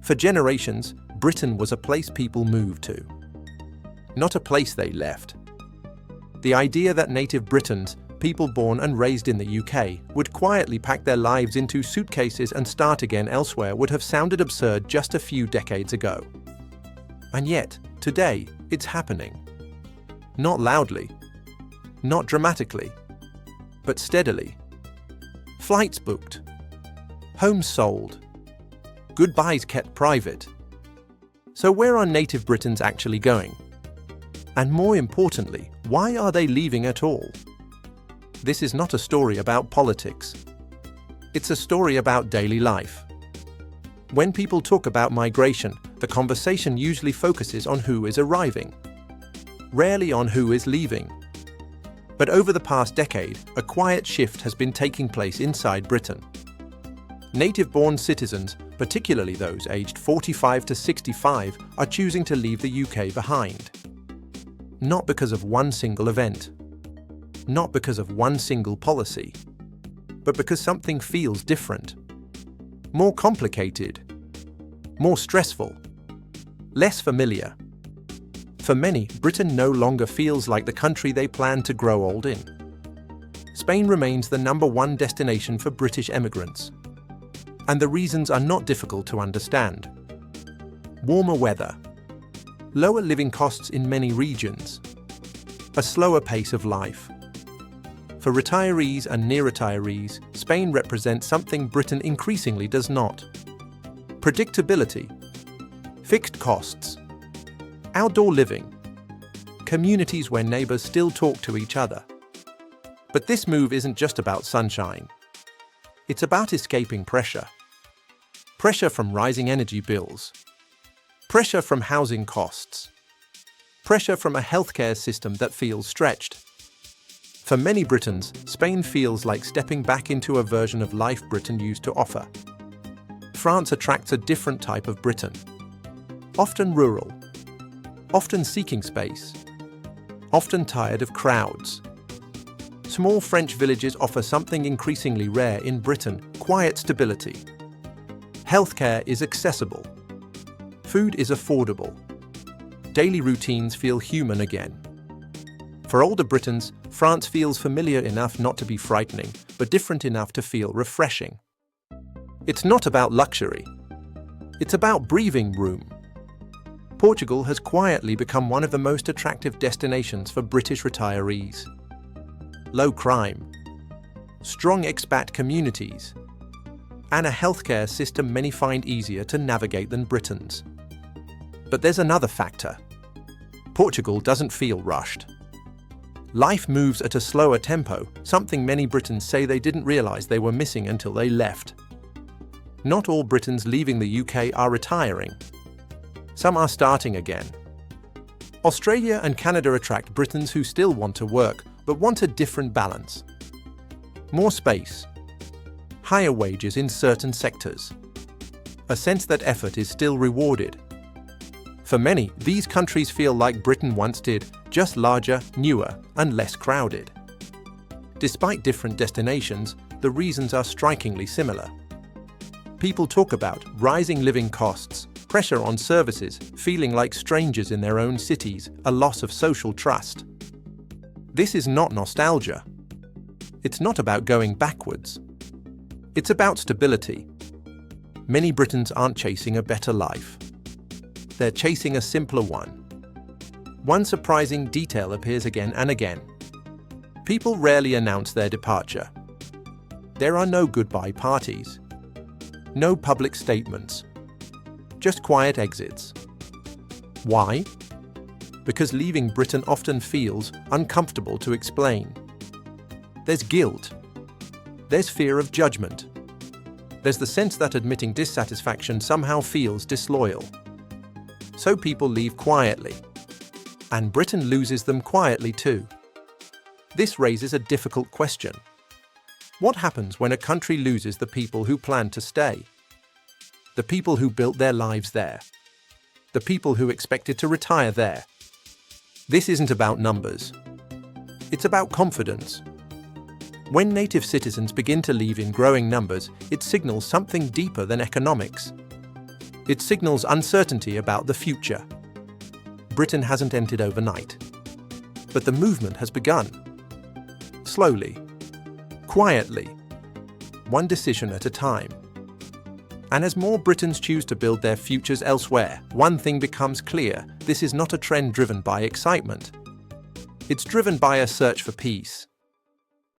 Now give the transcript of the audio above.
For generations, Britain was a place people moved to, not a place they left. The idea that native Britons, people born and raised in the UK, would quietly pack their lives into suitcases and start again elsewhere would have sounded absurd just a few decades ago. And yet, today, it's happening. Not loudly, not dramatically, but steadily. Flights booked, homes sold, goodbyes kept private. So where are native Britons actually going? And more importantly, why are they leaving at all? This is not a story about politics. It's a story about daily life. When people talk about migration, the conversation usually focuses on who is arriving, rarely on who is leaving. But over the past decade, a quiet shift has been taking place inside Britain. Native-born citizens, particularly those aged 45 to 65, are choosing to leave the UK behind. Not because of one single event, not because of one single policy, but because something feels different, more complicated, more stressful, less familiar. For many, Britain no longer feels like the country they plan to grow old in. Spain remains the #1 destination for British emigrants. And the reasons are not difficult to understand. Warmer weather, lower living costs in many regions, a slower pace of life. For retirees and near-retirees, Spain represents something Britain increasingly does not. Predictability, fixed costs, outdoor living, communities where neighbours still talk to each other. But this move isn't just about sunshine. It's about escaping pressure. Pressure from rising energy bills. Pressure from housing costs. Pressure from a healthcare system that feels stretched. For many Britons, Spain feels like stepping back into a version of life Britain used to offer. France attracts a different type of Briton. Often rural. Often seeking space. Often tired of crowds. Small French villages offer something increasingly rare in Britain: quiet stability. Healthcare is accessible. Food is affordable. Daily routines feel human again. For older Britons, France feels familiar enough not to be frightening, but different enough to feel refreshing. It's not about luxury. It's about breathing room. Portugal has quietly become one of the most attractive destinations for British retirees. Low crime, strong expat communities, and a healthcare system many find easier to navigate than Britain's. But there's another factor. Portugal doesn't feel rushed. Life moves at a slower tempo, something many Britons say they didn't realise they were missing until they left. Not all Britons leaving the UK are retiring. Some are starting again. Australia and Canada attract Britons who still want to work, but want a different balance. More space, higher wages in certain sectors, a sense that effort is still rewarded. For many, these countries feel like Britain once did, just larger, newer, and less crowded. Despite different destinations, the reasons are strikingly similar. People talk about rising living costs, pressure on services, feeling like strangers in their own cities, a loss of social trust. This is not nostalgia. It's not about going backwards. It's about stability. Many Britons aren't chasing a better life. They're chasing a simpler one. One surprising detail appears again and again. People rarely announce their departure. There are no goodbye parties. No public statements. Just quiet exits. Why? Because leaving Britain often feels uncomfortable to explain. There's guilt. There's fear of judgment. There's the sense that admitting dissatisfaction somehow feels disloyal. So people leave quietly. And Britain loses them quietly too. This raises a difficult question. What happens when a country loses the people who plan to stay? The people who built their lives there? The people who expected to retire there? This isn't about numbers. It's about confidence. When native citizens begin to leave in growing numbers, it signals something deeper than economics. It signals uncertainty about the future. Britain hasn't ended overnight, but the movement has begun. Slowly, quietly, one decision at a time. And as more Britons choose to build their futures elsewhere, one thing becomes clear: this is not a trend driven by excitement. It's driven by a search for peace.